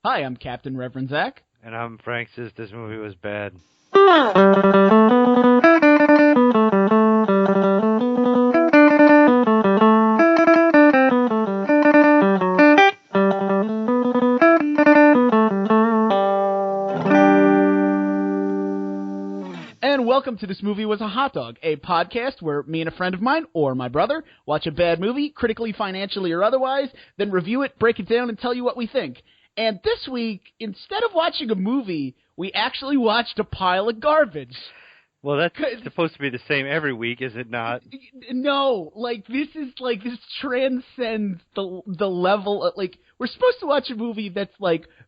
Hi, I'm Captain Reverend Zach. And I'm Frank says this movie was bad. And welcome to This Movie Was a Hot Dog, a podcast where me and a friend of mine, or my brother, watch a bad movie, critically, financially, or otherwise, then review it, break it down, and tell you what we think. And this week, instead of watching a movie, we actually watched a pile of garbage. Well, that's supposed to be the same every week, is it not? No, this transcends the level of, we're supposed to watch a movie that's,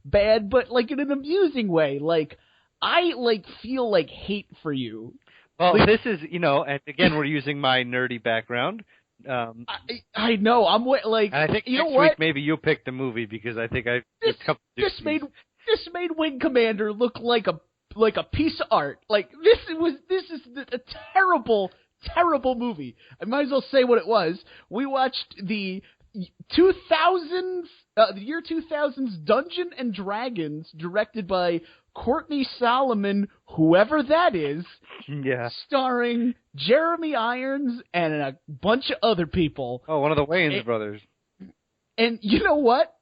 bad, but, in an amusing way. I feel hate for you. Well, this is, and again, we're using my nerdy background. I know. I'm and I think next week maybe you'll pick the movie because I think this made Wing Commander look like a piece of art. This is a terrible movie. I might as well say what it was. We watched the year 2000's Dungeons and Dragons, directed by Courtney Solomon, whoever that is. Yeah. Starring Jeremy Irons and a bunch of other people. Oh, one of the Wayans brothers. And you know what?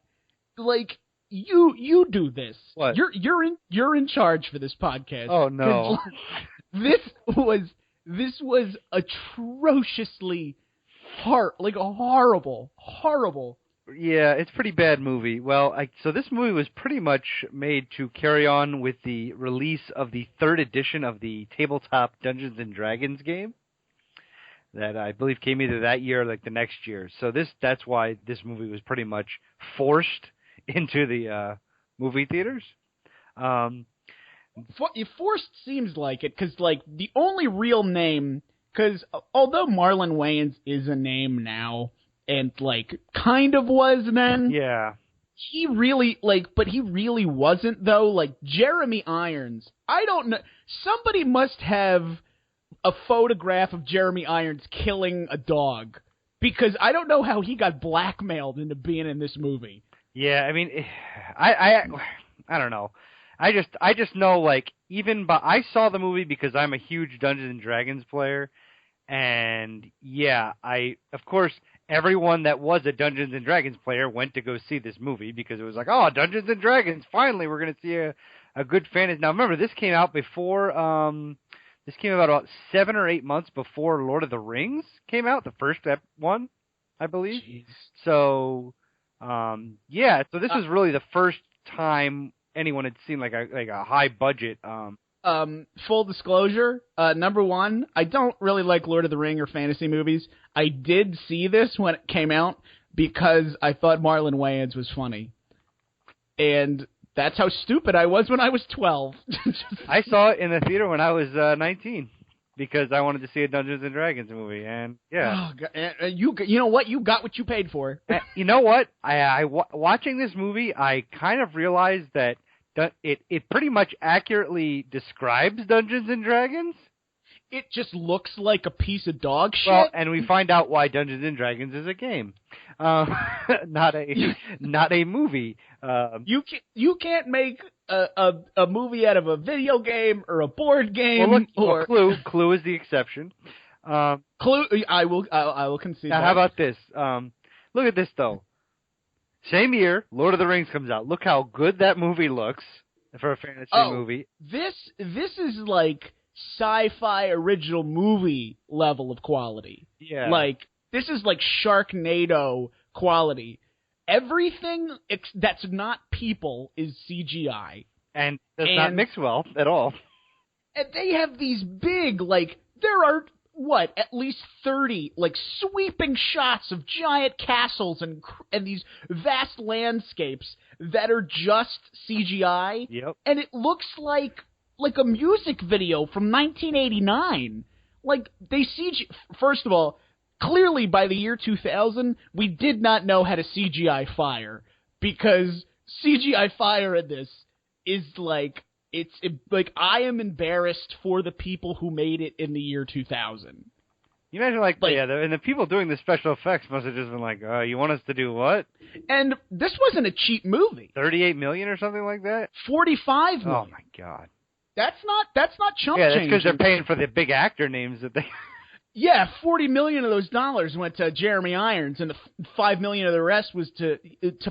You do this. What? You're in charge for this podcast. Oh no. This was atrociously horrible. Yeah, it's a pretty bad movie. Well, so this movie was pretty much made to carry on with the release of the third edition of the tabletop Dungeons and Dragons game that I believe came either that year or the next year. So that's why this movie was pretty much forced into the movie theaters. Forced seems like it, because the only real name, because although Marlon Wayans is a name now, and kind of was then. Yeah. He really but he really wasn't though. Jeremy Irons, I don't know. Somebody must have a photograph of Jeremy Irons killing a dog, because I don't know how he got blackmailed into being in this movie. Yeah, I mean, I don't know. I just know I saw the movie because I'm a huge Dungeons and Dragons player, and yeah, of course. Everyone that was a Dungeons and Dragons player went to go see this movie because it was oh, Dungeons and Dragons! Finally, we're going to see a good fantasy. Now, remember, this came out before. This came out about 7 or 8 months before Lord of the Rings came out, the first one, I believe. Jeez. So, yeah. So this was really the first time anyone had seen a high budget. Full disclosure, number one, I don't really like Lord of the Ring or fantasy movies. I did see this when it came out because I thought Marlon Wayans was funny. And that's how stupid I was when I was 12. I saw it in the theater when I was 19 because I wanted to see a Dungeons and Dragons movie, and yeah. Oh, you know what? You got what you paid for. You know what? Watching this movie, I kind of realized that it pretty much accurately describes Dungeons and Dragons. It just looks like a piece of dog shit. Well, and we find out why Dungeons and Dragons is a game, not a movie. You can't make a movie out of a video game or a board game. Well, Clue is the exception. Clue, I will concede. Now, that. how about this? Look at this though. Same year, Lord of the Rings comes out. Look how good that movie looks for a fantasy movie. This is sci-fi original movie level of quality. Yeah. This is Sharknado quality. Everything that's not people is CGI. And does not mix well at all. And they have these big, there are, at least 30, sweeping shots of giant castles and these vast landscapes that are just CGI. Yep. And it looks like a music video from 1989. First of all, clearly by the year 2000, we did not know how to CGI fire, because CGI fire in this is I am embarrassed for the people who made it in the year 2000. You imagine, and the people doing the special effects must have just been like, you want us to do what? And this wasn't a cheap movie. $38 million or something like that? $45 million. Oh, my God. That's not chump change. Yeah, that's because they're paying for the big actor names that they... Yeah, $40 million of those dollars went to Jeremy Irons, and the $5 million of the rest was to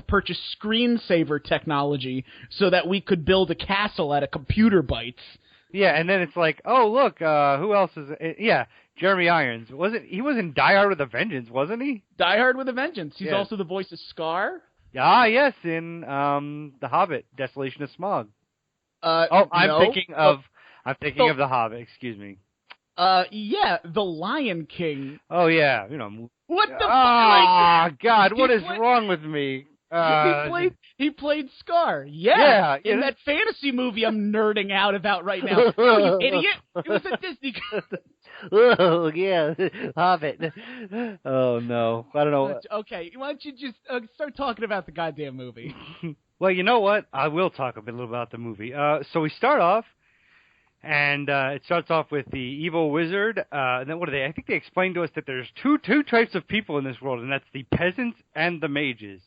purchase screensaver technology so that we could build a castle out of computer bytes. Yeah, and then it's like, oh, look, who else is... Yeah, Jeremy Irons. He was in Die Hard with a Vengeance, wasn't he? Die Hard with a Vengeance. He's also the voice of Scar. Ah, yes, in The Hobbit, Desolation of Smaug. I'm thinking of The Hobbit, excuse me. Yeah, The Lion King. Oh, yeah, What the fuck? Oh, God, what is wrong with me? He played Scar. Yeah, in that fantasy movie I'm nerding out about right now. Oh, you idiot! It was a Disney. Oh yeah, Hobbit. Oh no, I don't know. Okay, why don't you just start talking about the goddamn movie? Well, you know what? I will talk a little about the movie. So we start off, and it starts off with the evil wizard. And then what do they? I think they explained to us that there's two types of people in this world, and that's the peasants and the mages.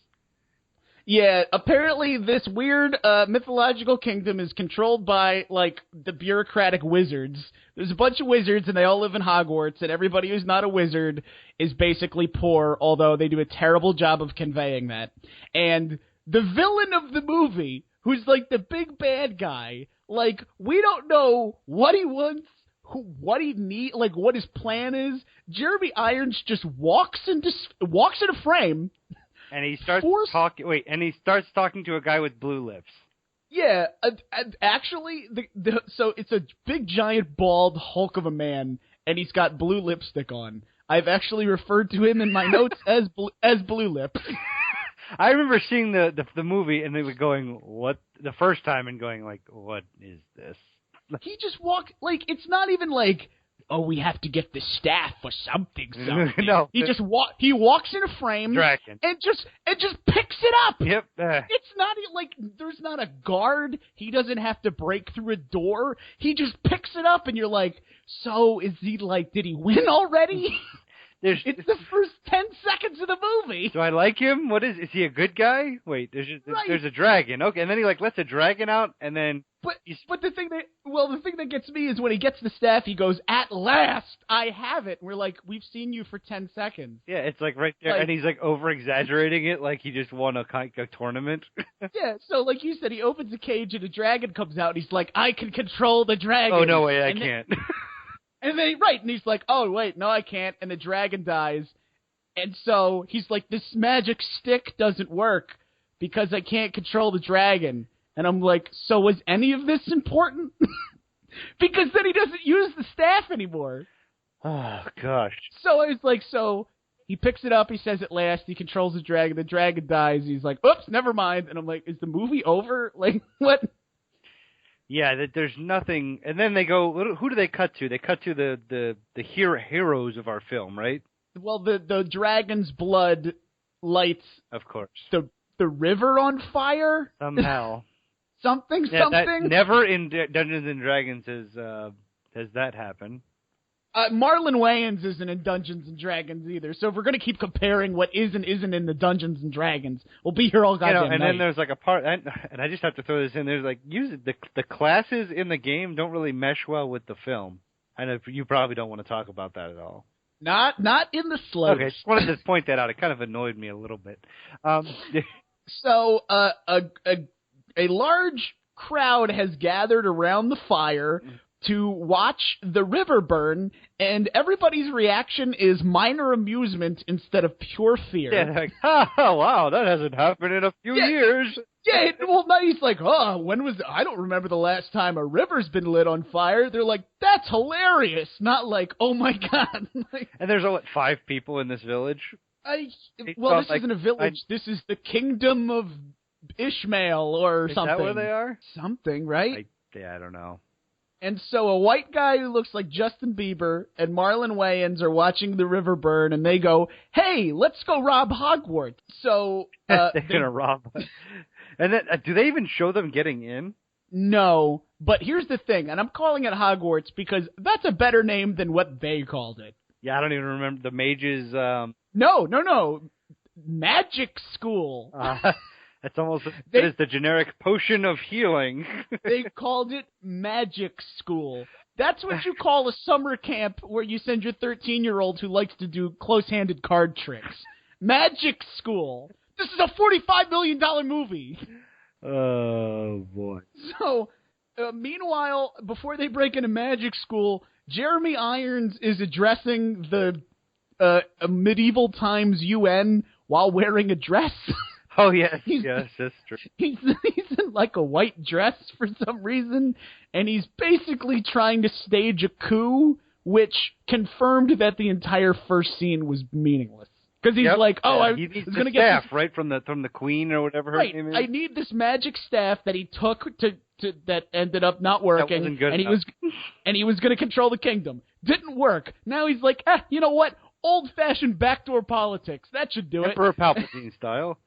Yeah, apparently this weird mythological kingdom is controlled by, the bureaucratic wizards. There's a bunch of wizards, and they all live in Hogwarts, and everybody who's not a wizard is basically poor, although they do a terrible job of conveying that. And the villain of the movie, who's, the big bad guy, we don't know what he wants, what he needs, what his plan is. Jeremy Irons just walks in a frame... And he starts talking. Wait, and he starts talking to a guy with blue lips. Yeah, actually, so it's a big, giant, bald hulk of a man, and he's got blue lipstick on. I've actually referred to him in my notes as Blue Lips. I remember seeing the movie and they were going, "What?" the first time, and going "What is this?" He just walked it's not even oh, we have to get the staff for something. No, he walks in a frame Dragon. and just picks it up. Yep. It's not there's not a guard. He doesn't have to break through a door. He just picks it up, and you're like, so is he did he win already? It's the first 10 seconds of the movie. Do I like him? Is he a good guy? Wait, there's a dragon. Okay, and then he lets a dragon out, and then. But the thing that gets me is when he gets the staff, he goes, "At last, I have it." And we're like, "We've seen you for 10 seconds." Yeah, it's right there, and he's over exaggerating it, like he just won a tournament. Yeah, so like you said, he opens a cage and a dragon comes out, and he's like, "I can control the dragon." Oh no way, I can't. And then and he's like, "Oh wait, no, I can't," and the dragon dies, and so he's like, "This magic stick doesn't work because I can't control the dragon." And I'm like, so was any of this important? Because then he doesn't use the staff anymore. Oh, gosh. So I was like, so he picks it up, he says at last, he controls the dragon dies, he's like, oops, never mind. And I'm like, is the movie over? What? Yeah, there's nothing. And then they go, who do they cut to? They cut to the heroes of our film, right? Well, the dragon's blood lights... Of course. The river on fire? Somehow. something. Never in Dungeons and Dragons has that happened. Marlon Wayans isn't in Dungeons and Dragons either. So if we're gonna keep comparing what is and isn't in the Dungeons and Dragons, we'll be here all goddamn night. Then there's a part, and I just have to throw this in. There's the classes in the game don't really mesh well with the film. I know you probably don't want to talk about that at all. Not in the slightest. Okay, just wanted to point that out. It kind of annoyed me a little bit. So a large crowd has gathered around the fire to watch the river burn, and everybody's reaction is minor amusement instead of pure fear. Yeah, they're like, oh, wow, that hasn't happened in a few years. Yeah, well, now he's like, I don't remember the last time a river's been lit on fire. They're like, that's hilarious. Not like, oh my God. And there's, 5 people in this village? This isn't a village. This is the kingdom of Ishmael or something. Is that where they are? Something, right? I don't know. And so a white guy who looks like Justin Bieber and Marlon Wayans are watching the river burn, and they go, hey, let's go rob Hogwarts. So they're going to rob. And then, do they even show them getting in? No, but here's the thing, and I'm calling it Hogwarts because that's a better name than what they called it. Yeah, I don't even remember the mages. No. Magic School. That's almost as the generic potion of healing. They called it Magic School. That's what you call a summer camp where you send your 13-year-old who likes to do close-handed card tricks. Magic School. This is a $45 million movie. Oh, boy. So, meanwhile, before they break into Magic School, Jeremy Irons is addressing the medieval times UN while wearing a dress. Oh, yes, yes, that's true. He's in like a white dress for some reason, and he's basically trying to stage a coup, which confirmed that the entire first scene was meaningless. Because he's like, I was going to get staff, right, from the queen or whatever her name is. I need this magic staff that he took to that ended up not working. That wasn't good and enough. he was going to control the kingdom. Didn't work. Now he's like, you know what? Old-fashioned backdoor politics. That should do Emperor it. Palpatine style.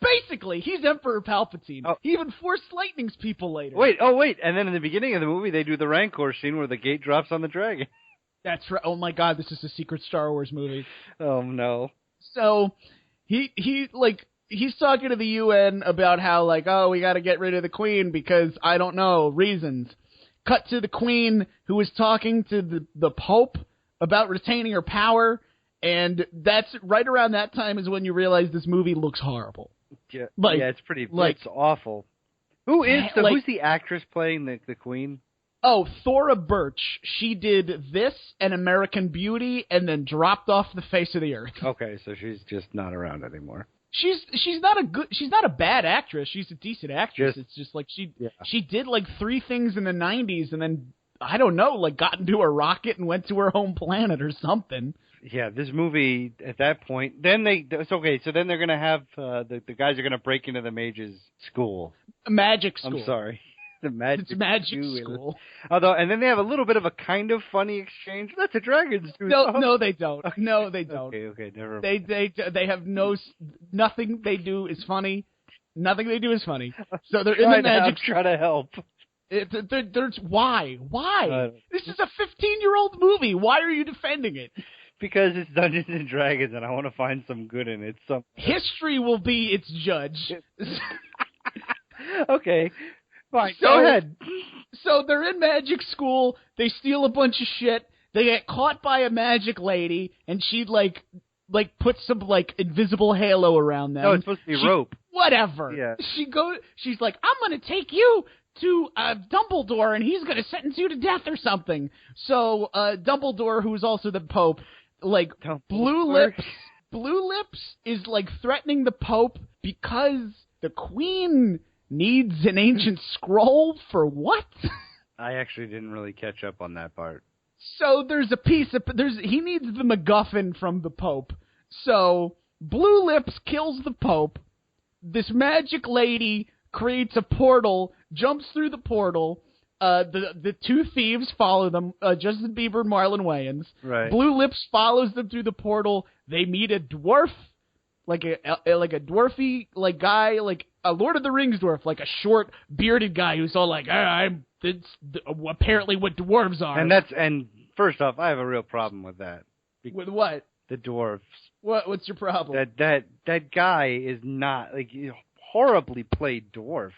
Basically, he's Emperor Palpatine. Oh. He even Force Lightnings people later. Wait, and then in the beginning of the movie, they do the Rancor scene where the gate drops on the dragon. That's right. Oh my God, this is a secret Star Wars movie. Oh no. So, he's talking to the UN about how, like, we got to get rid of the Queen because, I don't know, reasons. Cut to the Queen, who was talking to the Pope about retaining her power, and that's right around that time is when you realize this movie looks horrible. Yeah, it's it's awful. Who's the actress playing the Queen? Oh, Thora Birch. She did this and American Beauty and then dropped off the face of the earth. Okay, so she's just not around anymore. She's not a bad actress. She's a decent actress. It's just like she did like 3 things in the 90s and then, I don't know, like got into a rocket and went to her home planet or something. Yeah, this movie at that point. So then they're gonna have the guys are gonna break into the mages' school. Magic School. I'm sorry, the magic. It's Magic School. And then they have a little bit of a kind of funny exchange. That's a dragon's tooth. No, they don't. No, they don't. Okay, never mind. They have nothing they do is funny. Nothing they do is funny. So they're in the magic. I'm trying to help. Why? This is a 15-year-old movie. Why are you defending it? Because it's Dungeons and Dragons, and I want to find some good in it. History will be its judge. Okay, fine. Go ahead. So they're in magic school. They steal a bunch of shit. They get caught by a magic lady, and she like puts some like invisible halo around them. No, it's supposed to be rope. Whatever. Yeah. She's like, I'm gonna take you to Dumbledore, and he's gonna sentence you to death or something. So Dumbledore, who's also the Pope. Like, Blue Lips is, like, threatening the Pope because the Queen needs an ancient scroll for what? I actually didn't really catch up on that part. So there's he needs the MacGuffin from the Pope. So Blue Lips kills the Pope. This magic lady creates a portal, jumps through the portal. The 2 thieves follow them, Justin Bieber and Marlon Wayans. Right. Blue Lips follows them through the portal. They meet a dwarf, like a dwarfy like guy, like a Lord of the Rings dwarf, like a short bearded guy who's all like, it's apparently what dwarves are. And first off, I have a real problem with that. With what? The dwarves. What's your problem? That guy is not like horribly played dwarf.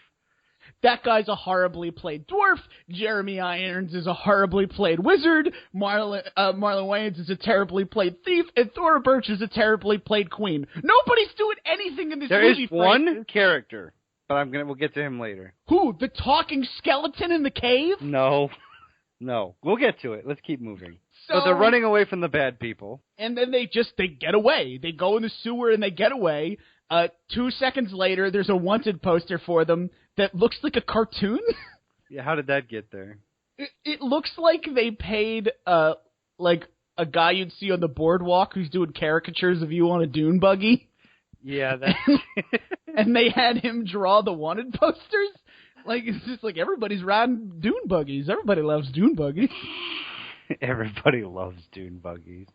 That guy's a horribly played dwarf. Jeremy Irons is a horribly played wizard. Marlon Wayans is a terribly played thief. And Thora Birch is a terribly played queen. Nobody's doing anything in this movie. There is one character, but we'll get to him later. Who? The talking skeleton in the cave? No. We'll get to it. Let's keep moving. So they're running away from the bad people. And then they get away. They go in the sewer and they get away. 2 seconds later, there's a wanted poster for them that looks like a cartoon. Yeah, how did that get there? It looks like they paid like a guy you'd see on the boardwalk who's doing caricatures of you on a dune buggy. Yeah, that's... and they had him draw the wanted posters. Like, it's just like everybody's riding dune buggies. Everybody loves dune buggies. Everybody loves dune buggies.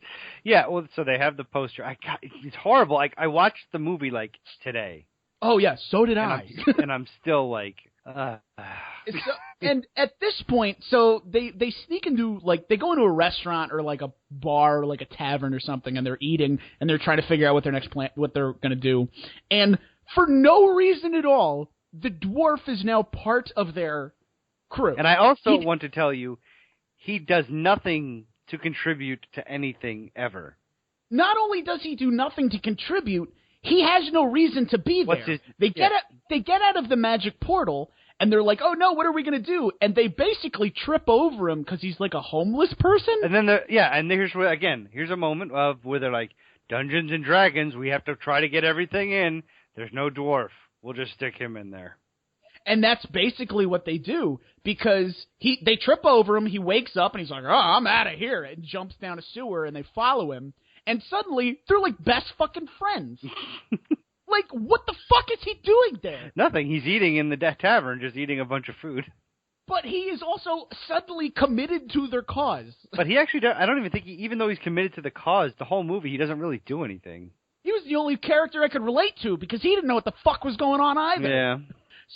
Yeah, well, so they have the poster. It's horrible. I watched the movie, like, today. Oh, yeah, so did I. And I'm still like... and at this point, so they sneak into, like, they go into a restaurant or like a bar or like a tavern or something, and they're eating and they're trying to figure out what their next plan, what they're gonna do, and for no reason at all, the dwarf is now part of their crew. And I also want to tell you, he does nothing to contribute to anything ever. Not only does he do nothing to contribute, he has no reason to be there. They get out of the magic portal, and they're like, oh no, what are we going to do? And they basically trip over him because he's like a homeless person. And then, here's a moment of where they're like, Dungeons and Dragons, we have to try to get everything in. There's no dwarf. We'll just stick him in there. And that's basically what they do, because they trip over him, he wakes up, and he's like, oh, I'm out of here, and jumps down a sewer, and they follow him. And suddenly, they're like best fucking friends. Like, what the fuck is he doing there? Nothing. He's eating in the tavern, just eating a bunch of food. But he is also suddenly committed to their cause. But he actually, I don't even think, even though he's committed to the cause, the whole movie, he doesn't really do anything. He was the only character I could relate to, because he didn't know what the fuck was going on either. Yeah.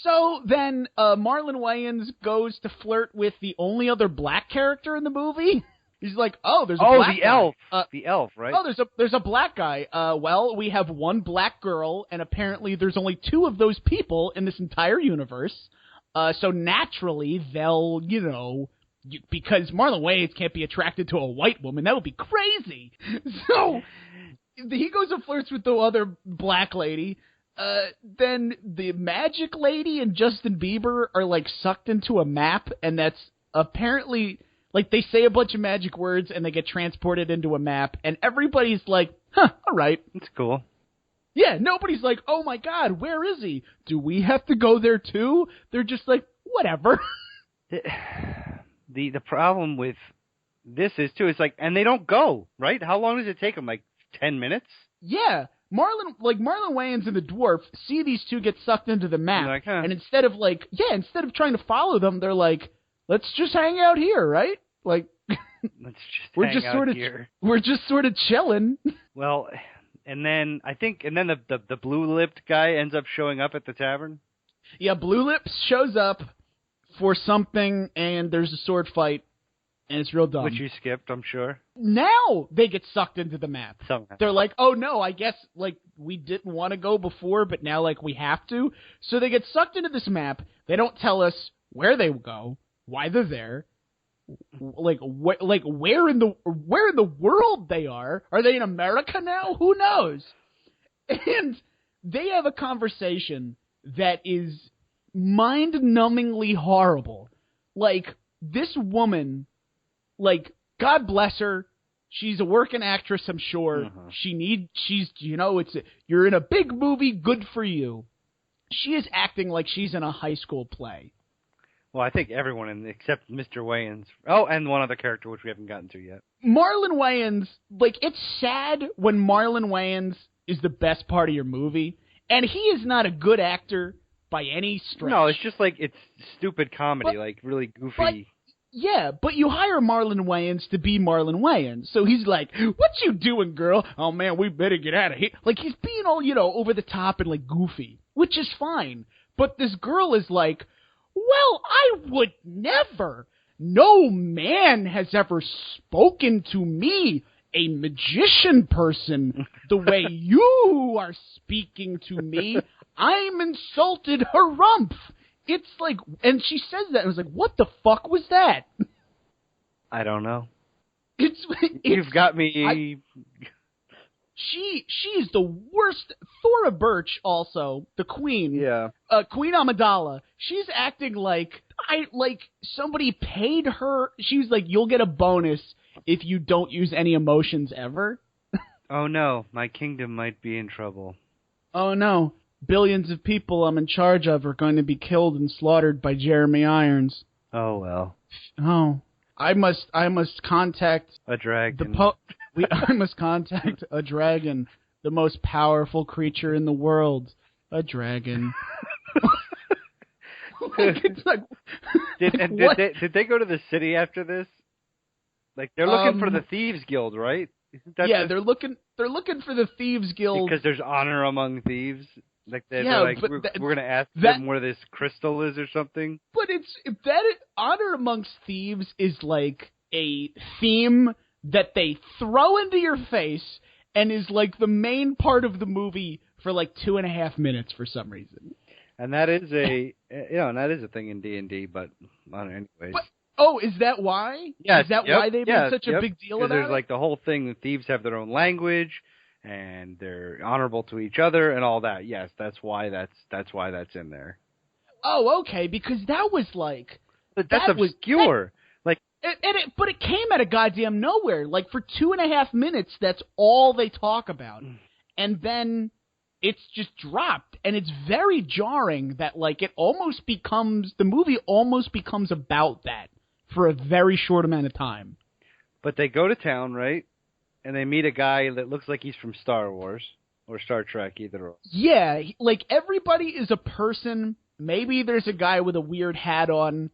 So then Marlon Wayans goes to flirt with the only other black character in the movie. He's like, oh, there's a black the guy. elf. The elf, right? Oh, there's a black guy. Well, we have one black girl, and apparently there's only two of those people in this entire universe. So naturally, they'll, because Marlon Wayans can't be attracted to a white woman. That would be crazy. So he goes and flirts with the other black lady. Then the magic lady and Justin Bieber are, like, sucked into a map, and that's apparently... Like, they say a bunch of magic words, and they get transported into a map, and everybody's like, huh, all right. It's cool. Yeah, nobody's like, oh my god, where is he? Do we have to go there too? They're just like, whatever. The problem with this is, too, it's like, and they don't go, right? How long does it take them, like 10 minutes? Yeah. Marlon Wayans and the dwarf see these two get sucked into the map, like, huh. and instead of trying to follow them, they're like, let's just hang out here, right? Like, let's just here. We're just sort of chilling. Well, and then the blue-lipped guy ends up showing up at the tavern. Yeah, Blue Lips shows up for something, and there's a sword fight, and it's real dumb. Which you skipped, I'm sure. Now they get sucked into the map. Somehow. They're like, oh no, I guess, like, we didn't want to go before, but now, like, we have to. So they get sucked into this map. They don't tell us where they go, why they're there, where in the world they are. Are they in America now? Who knows? And they have a conversation that is mind-numbingly horrible. Like, this woman, like, God bless her, she's a working actress, I'm sure. You're in a big movie, good for you. She is acting like she's in a high school play. Well, I think everyone except Mr. Wayans. Oh, and one other character, which we haven't gotten to yet. Marlon Wayans, like, it's sad when Marlon Wayans is the best part of your movie, and he is not a good actor by any stretch. No, it's just like, it's stupid comedy, like really goofy. But you hire Marlon Wayans to be Marlon Wayans, so he's like, what you doing, girl? Oh man, we better get out of here. Like, he's being all, over the top and, like, goofy, which is fine. But this girl is like, well, I would never. No man has ever spoken to me, a magician person, the way you are speaking to me. I'm insulted, harumph. It's like, and she says that, and I was like, what the fuck was that? I don't know. You've got me. She is the worst. Thora Birch, also the queen. Yeah. Queen Amidala. She's acting like somebody paid her. She's like, you'll get a bonus if you don't use any emotions ever. Oh no, my kingdom might be in trouble. Oh no, billions of people I'm in charge of are going to be killed and slaughtered by Jeremy Irons. Oh well. Oh, I must contact a dragon. I must contact a dragon, the most powerful creature in the world. A dragon. Did they go to the city after this? Like, they're looking for the Thieves Guild, right? They're looking for the Thieves Guild because there's honor among thieves. Like they're Yeah, like but we're gonna ask that- them where this crystal is or something. But Honor Amongst Thieves is like a theme that they throw into your face and is like the main part of the movie for like 2.5 minutes for some reason. And that is and that is a thing in D&D, but anyways. Oh, is that why? Yes, Is that why they made such a big deal about there's it? like the whole thing that thieves have their own language and they're honorable to each other and all that. Yes, that's why that's in there. Oh, okay, because that was like... But that's obscure. But it came out of goddamn nowhere. Like, for 2.5 minutes, that's all they talk about. And then it's just dropped. And it's very jarring that, like, the movie almost becomes about that for a very short amount of time. But they go to town, right? And they meet a guy that looks like he's from Star Wars or Star Trek, either or. Yeah, like, everybody is a person. Maybe there's a guy with a weird hat on.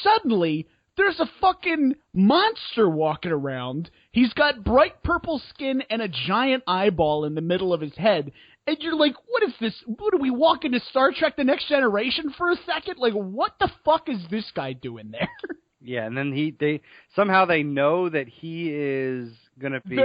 Suddenly, there's a fucking monster walking around. He's got bright purple skin and a giant eyeball in the middle of his head. And you're like, what is this? What, are we walking to Star Trek The Next Generation for a second? Like, what the fuck is this guy doing there? Yeah, and then they somehow know that he is going to be...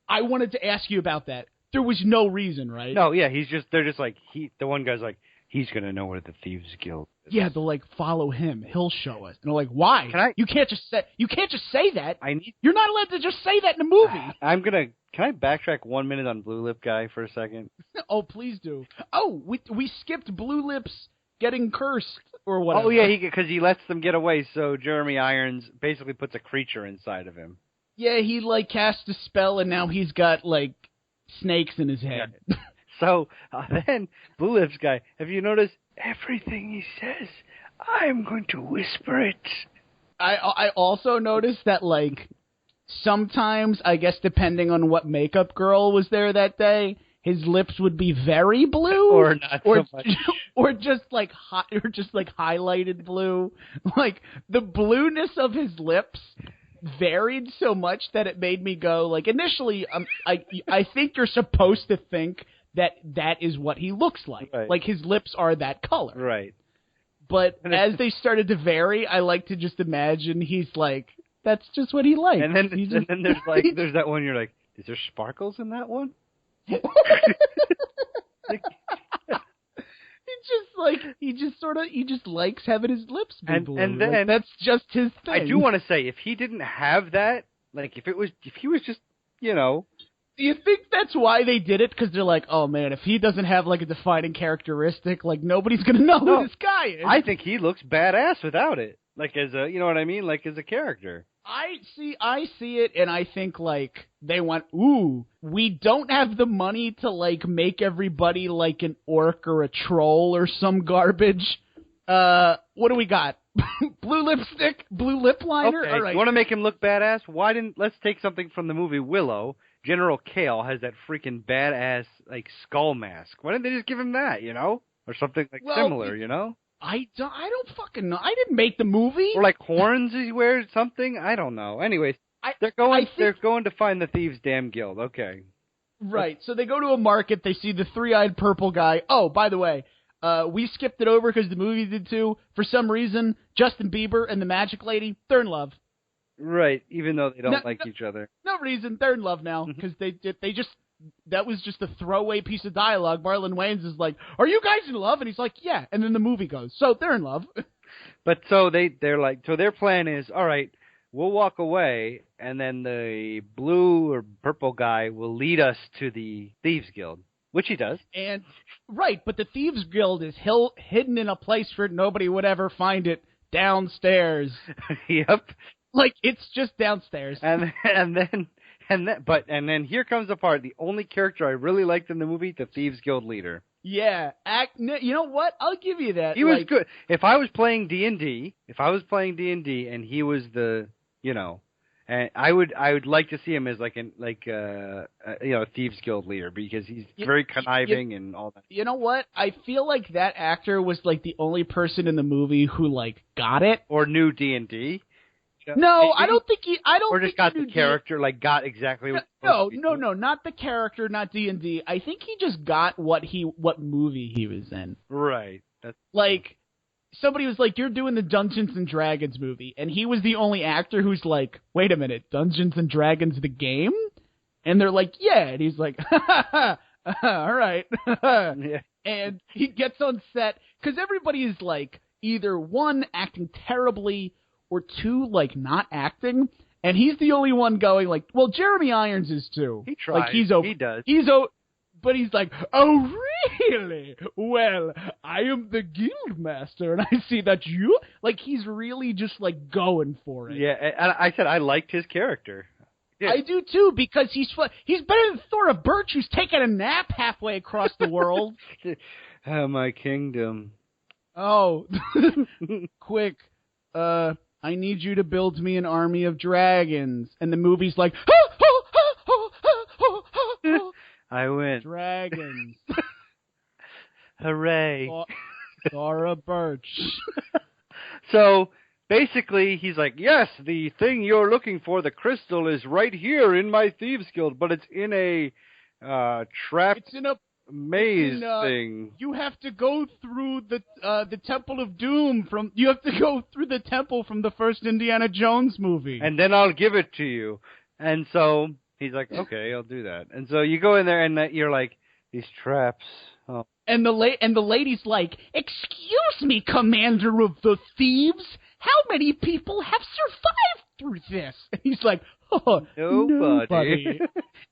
I wanted to ask you about that. There was no reason, right? No, yeah, they're just like, the one guy's like, he's going to know where the Thieves Guild is. Yeah, they'll like follow him. He'll show us. And they're like, why? You can't just say that. You're not allowed to just say that in a movie. Can I backtrack 1 minute on Blue Lip Guy for a second? Oh, please do. Oh, we skipped Blue Lips getting cursed or whatever. Oh, yeah, because he lets them get away, so Jeremy Irons basically puts a creature inside of him. Yeah, he, like, cast a spell, and now he's got, like, snakes in his head. Yeah. So, then, Blue Lips Guy, have you noticed everything he says, I'm going to whisper it. I also noticed that, like, sometimes, I guess depending on what makeup girl was there that day, his lips would be very blue, or not so much, or just like highlighted blue. Like the blueness of his lips varied so much that it made me go like initially, I think you're supposed to think that is what he looks like. Right. Like his lips are that color. Right. But as they started to vary, I like to just imagine he's like, that's just what he likes. And then there's that one you're like, is there sparkles in that one? He just likes having his lips be blue. And then like, that's just his thing. I do want to say, if he didn't have that, like if he was just, you know. Do you think that's why they did it? Because they're like, oh man, if he doesn't have like a defining characteristic, like nobody's gonna know who this guy is. I think he looks badass without it. Like as a, you know what I mean? Like as a character. I see it, and I think, like, they went, ooh, we don't have the money to, like, make everybody like an orc or a troll or some garbage. What do we got? Blue lipstick? Blue lip liner? Okay, all right. You want to make him look badass? Let's take something from the movie Willow. General Kale has that freaking badass, like, skull mask. Why didn't they just give him that, you know? Or something, like, similar, you know? I don't fucking know. I didn't make the movie. Or like horns he wears, something? I don't know. Anyways, they're going to find the Thieves' Damn Guild. Okay. Right. So they go to a market. They see the three-eyed purple guy. Oh, by the way, we skipped it over because the movie did too. For some reason, Justin Bieber and the Magic Lady, they're in love. Right. Even though they don't like each other. No reason. They're in love now because they just. That was just a throwaway piece of dialogue. Marlon Wayans is like, "Are you guys in love?" And he's like, "Yeah." And then the movie goes, so they're in love. But so they're like, so their plan is, all right, we'll walk away, and then the blue or purple guy will lead us to the Thieves Guild, which he does. And right, but the Thieves Guild is hidden in a place where nobody would ever find it, downstairs. Yep. Like it's just downstairs. And then here comes the part. The only character I really liked in the movie, the Thieves Guild leader. Yeah, you know what? I'll give you that. He was good. If I was playing D&D, and he was the, you know, and I would like to see him as a Thieves Guild leader because he's very conniving and all that. You know what? I feel like that actor was like the only person in the movie who like got it or knew D&D. No, I don't think he. I don't. Or just think got he the knew character, like got exactly. What No, not the character, not D&D. I think he just got what movie he was in. Right. That's like somebody was like, "You're doing the Dungeons and Dragons movie," and he was the only actor who's like, "Wait a minute, Dungeons and Dragons the game?" And they're like, "Yeah," and he's like, "All right." yeah. And he gets on set because everybody is like either one acting terribly or two like not acting. And he's the only one going like, well, Jeremy Irons is too. He tries. Like he does. But he's like, oh, really? Well, I am the guild master, and I see that you... Like, he's really just, like, going for it. Yeah, and I said I liked his character. Yeah. I do, too, because he's better than Thora Birch, who's taking a nap halfway across the world. My kingdom. Oh, quick, I need you to build me an army of dragons. And the movie's like, I win. Dragons. Hooray. Thora Birch. So, basically, he's like, yes, the thing you're looking for, the crystal, is right here in my Thieves Guild, but it's in a trap maze thing. You have to go through the Temple of Doom you have to go through the temple from the first Indiana Jones movie. And then I'll give it to you. And so... He's like, okay, I'll do that. And so you go in there, and you're like, these traps. Oh. And the lady's like, excuse me, Commander of the Thieves, how many people have survived through this? And he's like, oh, nobody.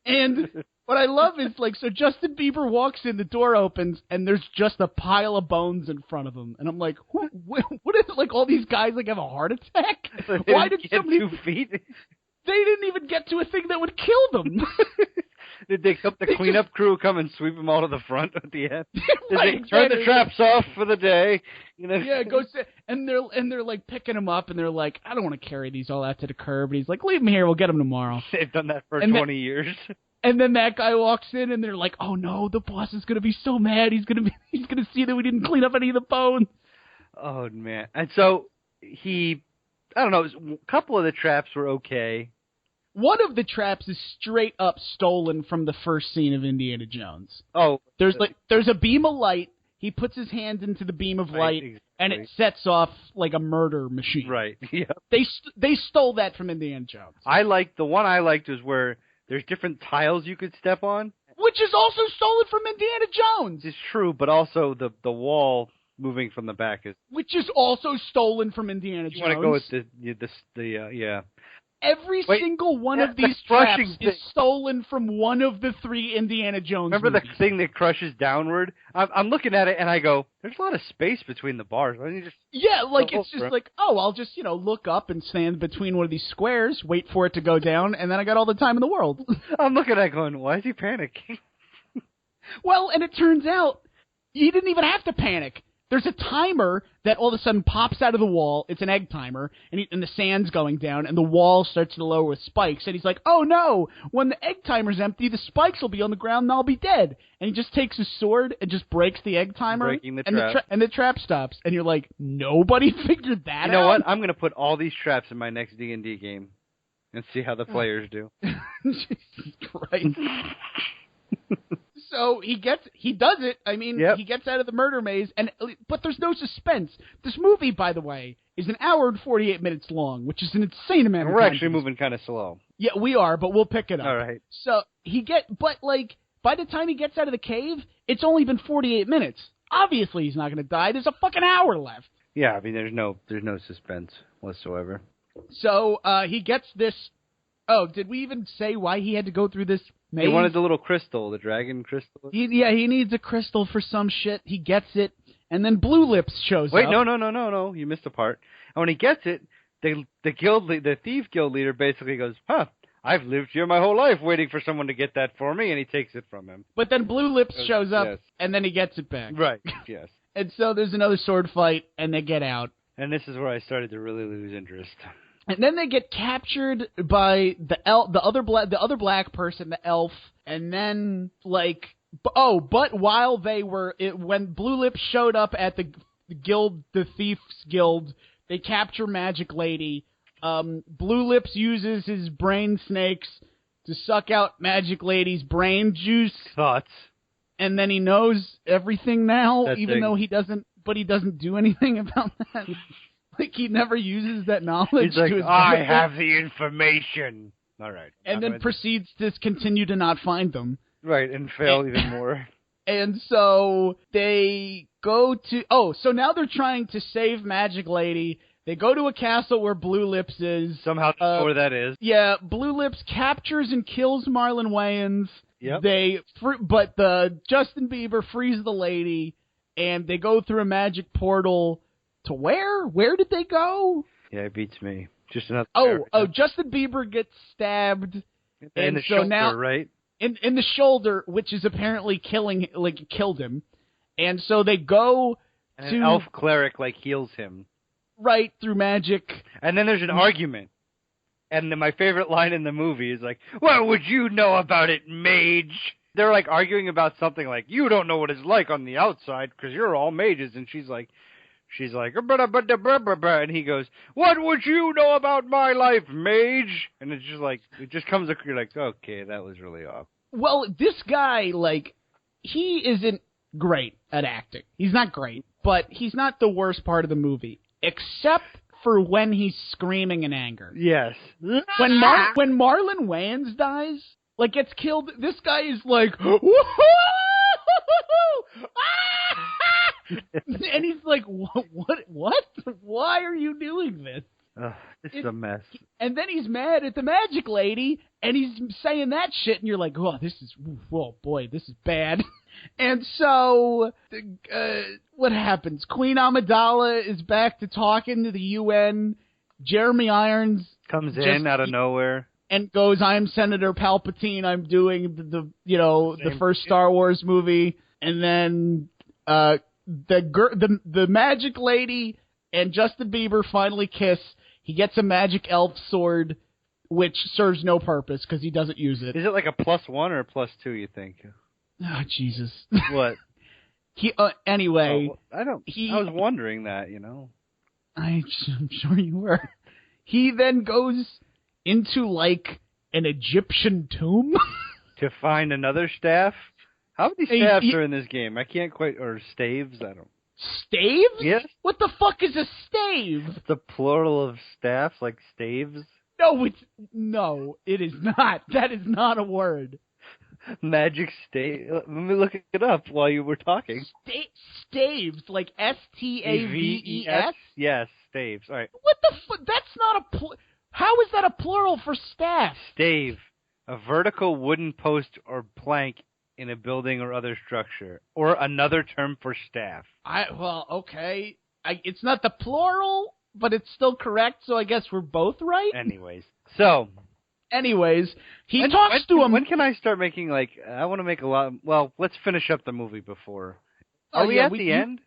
And what I love is, like, so Justin Bieber walks in, the door opens, and there's just a pile of bones in front of him. And I'm like, what is it? Like, all these guys, like, have a heart attack? So Why did somebody... 2 feet? They didn't even get to a thing that would kill them. Did the cleanup crew come and sweep them all to the front at the end? Did right, they turn the traps off for the day? You know? Yeah, and they're like picking them up, and they're like, I don't want to carry these all out to the curb. And he's like, leave them here, we'll get them tomorrow. They've done that for 20 years. And then that guy walks in, and they're like, oh no, the boss is gonna be so mad. He's gonna see that we didn't clean up any of the bones. Oh man! And so I don't know. A couple of the traps were okay. One of the traps is straight up stolen from the first scene of Indiana Jones. Oh. There's a beam of light. He puts his hand into the beam of light, exactly. And it sets off like a murder machine. Right, yeah. They stole that from Indiana Jones. The one I liked was where there's different tiles you could step on. Which is also stolen from Indiana Jones. It's true, but also the wall moving from the back is... Which is also stolen from Indiana Jones. You want to go with yeah. Every single one of these traps is stolen from one of the 3 Indiana Jones Remember movies. The thing that crushes downward? I'm looking at it and I go, there's a lot of space between the bars. Why don't you just... Yeah, like it's just like, oh, I'll just, look up and stand between one of these squares, wait for it to go down, and then I got all the time in the world. I'm looking at it going, why is he panicking? Well, and it turns out he didn't even have to panic. There's a timer that all of a sudden pops out of the wall. It's an egg timer, and the sand's going down, and the wall starts to lower with spikes. And he's like, oh no, when the egg timer's empty, the spikes will be on the ground and I'll be dead. And he just takes his sword and just breaks the egg timer. Breaking the trap. And the trap stops. And you're like, nobody figured that out? You know what? I'm going to put all these traps in my next D&D game and see how the players do. Jesus Christ. So he does it. I mean, He gets out of the murder maze, but there's no suspense. This movie, by the way, is an hour and 48 minutes long, which is an insane amount of time. We're actually moving kind of slow. Yeah, we are, but we'll pick it up. All right. So by the time he gets out of the cave, it's only been 48 minutes. Obviously, he's not going to die. There's a fucking hour left. Yeah, I mean, there's no suspense whatsoever. So he gets this. Oh, did we even say why he had to go through this maze? He wanted the little crystal, the dragon crystal. He needs a crystal for some shit. He gets it, and then Blue Lips shows up. Wait, no. You missed a part. And when he gets it, the thief guild leader basically goes, I've lived here my whole life waiting for someone to get that for me, and he takes it from him. But then Blue Lips shows up, and then he gets it back. Right, yes. And so there's another sword fight, and they get out. And this is where I started to really lose interest. And then they get captured by the other black person, the elf, and then but while they were when Blue Lips showed up at the guild, the Thieves Guild, they capture Magic Lady. Blue Lips uses his brain snakes to suck out Magic Lady's brain juice. Thoughts. And then he knows everything now, though he doesn't do anything about that. Like, he never uses that knowledge. He's like, to his I benefit. have the information. All right. And then proceeds to continue to not find them. Right, and fail even more. And so they go to... Oh, so now they're trying to save Magic Lady. They go to a castle where Blue Lips is. Somehow know where that is. Yeah, Blue Lips captures and kills Marlon Wayans. Yep. But the Justin Bieber frees the lady, and they go through a magic portal to where? Where did they go? Yeah, it beats me. Just another. Justin Bieber gets stabbed, in the shoulder, now, right? In the shoulder, which is apparently killed him, and so they go and an elf cleric heals him right through magic, and then there's an argument. And then my favorite line in the movie is like, what would you know about it, mage? They're arguing about something you don't know what it's like on the outside because you're all mages. And she's like, and he goes, what would you know about my life, mage? And it's just it just comes, you're like, okay, that was really off. Well, this guy, he isn't great at acting. He's not great, but he's not the worst part of the movie, except for when he's screaming in anger. Yes. When Marlon Wayans dies, gets killed, this guy is like, woohoo! And he's like, what? Why are you doing this? This is a mess. And then he's mad at the Magic Lady, and he's saying that shit, and you're like, oh boy, this is bad. And so, what happens? Queen Amidala is back to talking to the UN. Jeremy Irons comes in out of nowhere and goes, "I'm Senator Palpatine. I'm doing the first Star Wars movie." And then the Magic Lady and Justin Bieber finally kiss. He gets a magic elf sword, which serves no purpose because he doesn't use it. Is it a +1 or a +2? You think? Oh, Jesus. What? Anyway. I was wondering that, I'm sure you were. He then goes into, an Egyptian tomb. To find another staff? How many staffs are in this game? I can't quite... Or staves? I don't... Staves? Yes. What the fuck is a stave? The plural of staffs, staves? No, it is not. That is not a word. Magic stave. Let me look it up while you were talking. Staves, Staves? Yes, staves. All right. What the fuck? That's not a how is that a plural for staff? Stave, a vertical wooden post or plank in a building or other structure, or another term for staff. Okay. It's not the plural, but it's still correct, so I guess we're both right? Anyways, he talks to him. When can I start making, I want to make a lot... Well, let's finish up the movie before. Are we at the end?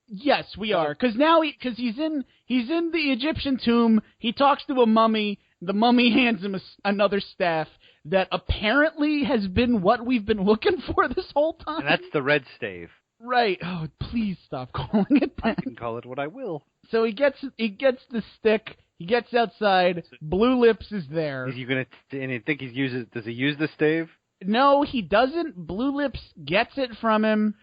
Yes, we are. Because now he's in the Egyptian tomb. He talks to a mummy. The mummy hands him another staff that apparently has been what we've been looking for this whole time. And that's the red stave. Right. Oh, please stop calling it that. I can call it what I will. So he gets the stick. He gets outside. Blue Lips is there. Is he gonna? And you think does he use the stave? No, he doesn't. Blue Lips gets it from him,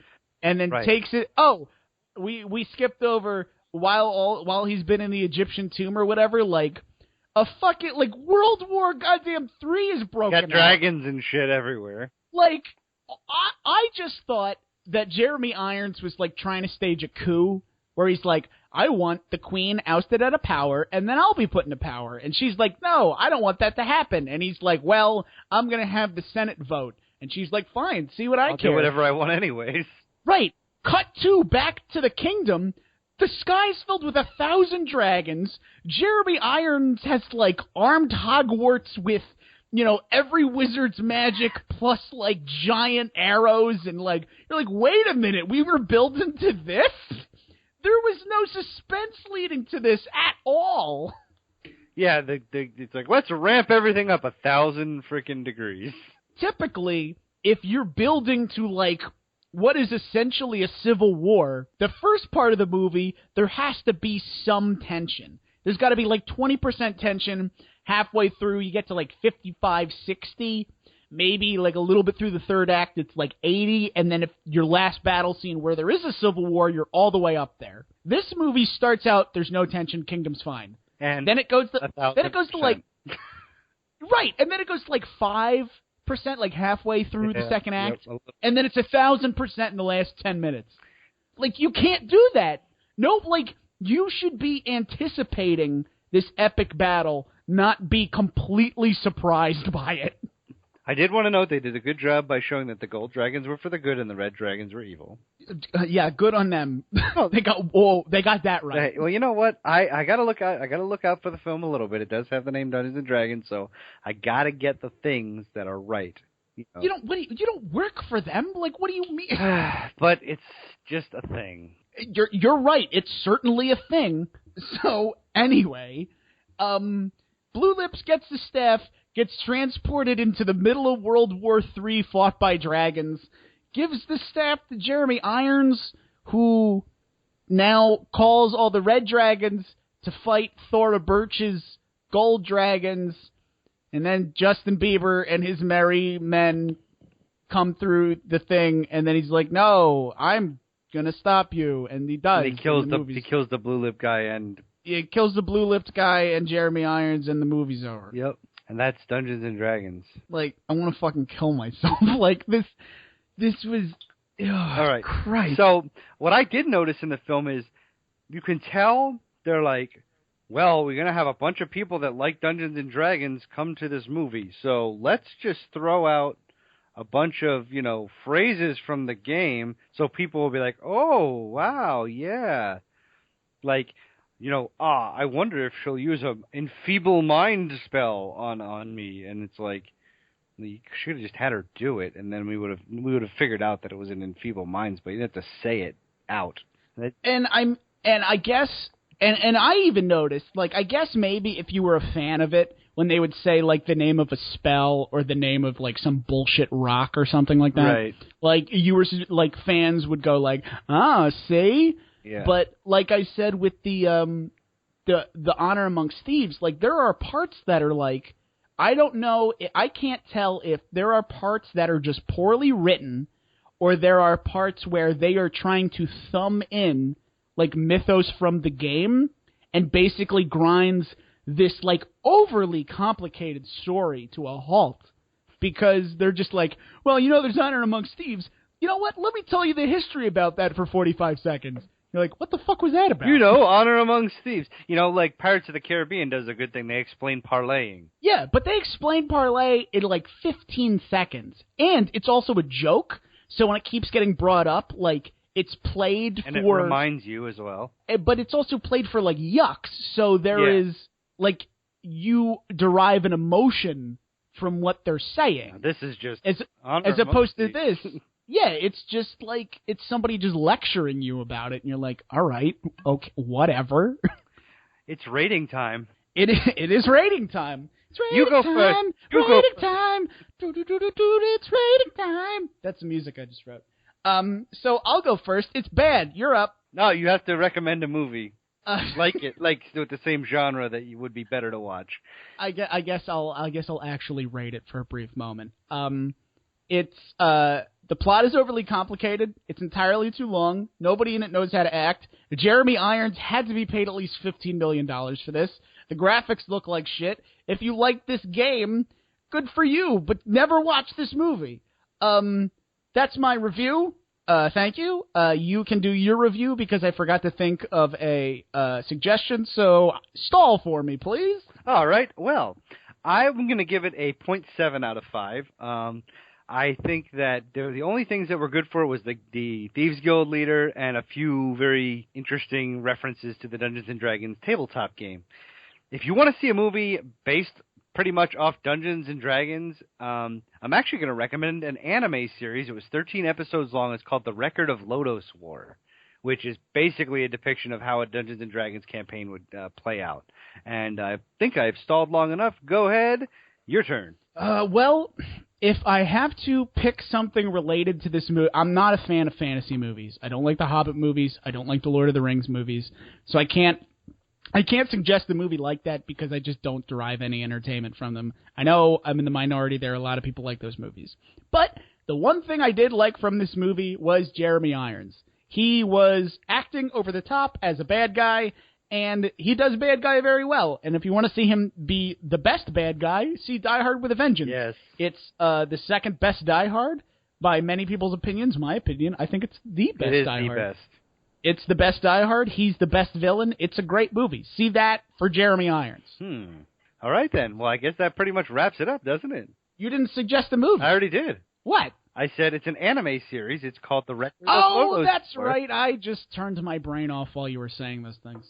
and then takes it. Oh, we skipped over while he's been in the Egyptian tomb or whatever. A fucking World War goddamn 3 is broken. Got dragons and shit everywhere. I just thought that Jeremy Irons was trying to stage a coup where he's like, I want the queen ousted out of power, and then I'll be put into power. And she's like, no, I don't want that to happen. And he's like, well, I'm going to have the Senate vote. And she's like, fine, see what I care. I'll do whatever I want anyways. Right. Cut back to the kingdom. The sky's filled with 1,000 dragons. Jeremy Irons has, armed Hogwarts with, every wizard's magic plus, giant arrows. And, you're like, wait a minute, we were building to this? There was no suspense leading to this at all. Yeah, it's let's ramp everything up 1,000 freaking degrees. Typically, if you're building to, what is essentially a civil war, the first part of the movie, there has to be some tension. There's got to be like 20% tension. Halfway through, you get to like 55, 60. Maybe like a little bit through the third act, it's like 80. And then if your last battle scene where there is a civil war, you're all the way up there. This movie starts out, there's no tension, kingdom's fine. And then it goes to like right, and then it goes to like 5%, like halfway through the second act, and then it's 1,000% in the last 10 minutes. Like, you can't do that. No, like, you should be anticipating this epic battle, not be completely surprised by it. I did want to note they did a good job by showing that the gold dragons were for the good and the red dragons were evil. Yeah, good on them. They got that right. Well, you know what? I gotta look out. I gotta look out for the film a little bit. It does have the name Dungeons and Dragons, so I gotta get the things that are right. You know? You don't work for them. Like, what do you mean? But it's just a thing. You're right. It's certainly a thing. So anyway, Blue Lips gets the staff, gets transported into the middle of World War III, fought by dragons, gives the staff to Jeremy Irons, who now calls all the red dragons to fight Thora Birch's gold dragons, and then Justin Bieber and his merry men come through the thing, and then he's like, no, I'm gonna stop you, and he does. And he kills the blue-lipped guy, and it kills the blue-lipped guy and Jeremy Irons, and the movie's over. Yep. And that's Dungeons and Dragons. Like, I want to fucking kill myself. Like, this was... All right. Christ. So, what I did notice in the film is, you can tell they're like, well, we're going to have a bunch of people that like Dungeons and Dragons come to this movie, so let's just throw out a bunch of, phrases from the game, so people will be like, oh, wow, yeah. Like... I wonder if she'll use a enfeeble mind spell on me, and it's like, you should have just had her do it, and then we would have figured out that it was an enfeeble minds, but you didn't have to say it out. And I guess I even noticed, like, I guess maybe if you were a fan of it, when they would say like the name of a spell or the name of like some bullshit rock or something like that, right? Like fans would go like, see. Yeah. But like I said with the Honor Amongst Thieves, like there are parts that are like, I don't know, I can't tell if there are parts that are just poorly written or there are parts where they are trying to thumb in like mythos from the game and basically grinds this like overly complicated story to a halt because they're just like, well, there's Honor Amongst Thieves. You know what? Let me tell you the history about that for 45 seconds. You're like, what the fuck was that about? Honor Amongst Thieves. Like Pirates of the Caribbean does a good thing. They explain parlaying. Yeah, but they explain parlay in like 15 seconds. And it's also a joke, so when it keeps getting brought up, like, it's played and for... And it reminds you as well. But it's also played for, like, yucks, so there is, like, you derive an emotion from what they're saying. Now, this is just... As opposed to this... Yeah, it's just like, it's somebody just lecturing you about it, and you're like, all right, okay, whatever. It's rating time. It is rating time. It's rating you go time. First. Rating time. It's rating time. That's the music I just wrote. So I'll go first. It's bad. You're up. No, you have to recommend a movie. Like with the same genre that you would be better to watch. I guess I'll actually rate it for a brief moment. The plot is overly complicated. It's entirely too long. Nobody in it knows how to act. Jeremy Irons had to be paid at least $15 million for this. The graphics look like shit. If you like this game, good for you, but never watch this movie. That's my review. Thank you. You can do your review because I forgot to think of a suggestion, so stall for me, please. All right. Well, I'm going to give it a 0.7 out of 5. I think that the only things that were good for it was the Thieves Guild leader and a few very interesting references to the Dungeons & Dragons tabletop game. If you want to see a movie based pretty much off Dungeons & Dragons, I'm actually going to recommend an anime series. It was 13 episodes long. It's called The Record of Lodoss War, which is basically a depiction of how a Dungeons & Dragons campaign would play out. And I think I've stalled long enough. Go ahead. Your turn. Well, if I have to pick something related to this movie, I'm not a fan of fantasy movies. I don't like the Hobbit movies. I don't like the Lord of the Rings movies. So I can't I can't suggest a movie like that because I just don't derive any entertainment from them. I know I'm in the minority. There are a lot of people like those movies. But the one thing I did like from this movie was Jeremy Irons. He was acting over the top as a bad guy, and he does bad guy very well. And if you want to see him be the best bad guy, see Die Hard with a Vengeance. Yes. It's the second best Die Hard by many people's opinions. My opinion, I think it's the best Die Hard. It is the best. It's the best Die Hard. He's the best villain. It's a great movie. See that for Jeremy Irons. All right, then. Well, I guess that pretty much wraps it up, doesn't it? You didn't suggest a movie. I already did. What? I said it's an anime series. It's called The Record of Oh, Logos that's War. right. I just turned my brain off while you were saying those things.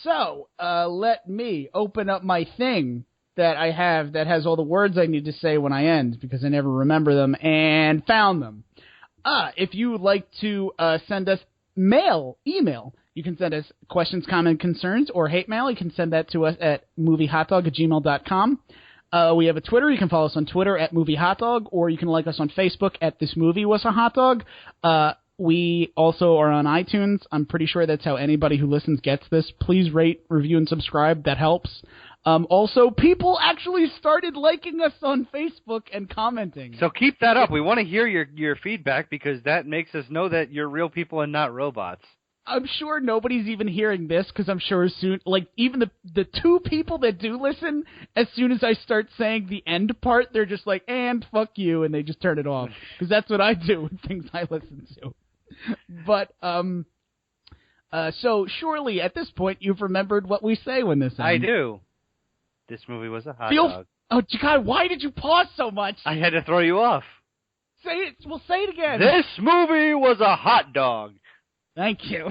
So, let me open up my thing that I have that has all the words I need to say when I end, because I never remember them, and found them. If you would like to send us email, you can send us questions, comments, concerns, or hate mail. You can send that to us at moviehotdog@gmail.com. We have a Twitter. You can follow us on Twitter at moviehotdog, or you can like us on Facebook at This Movie Was a Hot Dog. We also are on iTunes. I'm pretty sure that's how anybody who listens gets this. Please rate, review, and subscribe. That helps. Also, people actually started liking us on Facebook and commenting. So keep that up. We want to hear your feedback because that makes us know that you're real people and not robots. I'm sure nobody's even hearing this because I'm sure soon, like, even the two people that do listen, as soon as I start saying the end part, they're just like, and fuck you, and they just turn it off. Because that's what I do with things I listen to. But, so surely at this point you've remembered what we say when this ends. I do. This movie was a hot dog. Oh, God, why did you pause so much? I had to throw you off. Say it. We'll say it again. This movie was a hot dog. Thank you.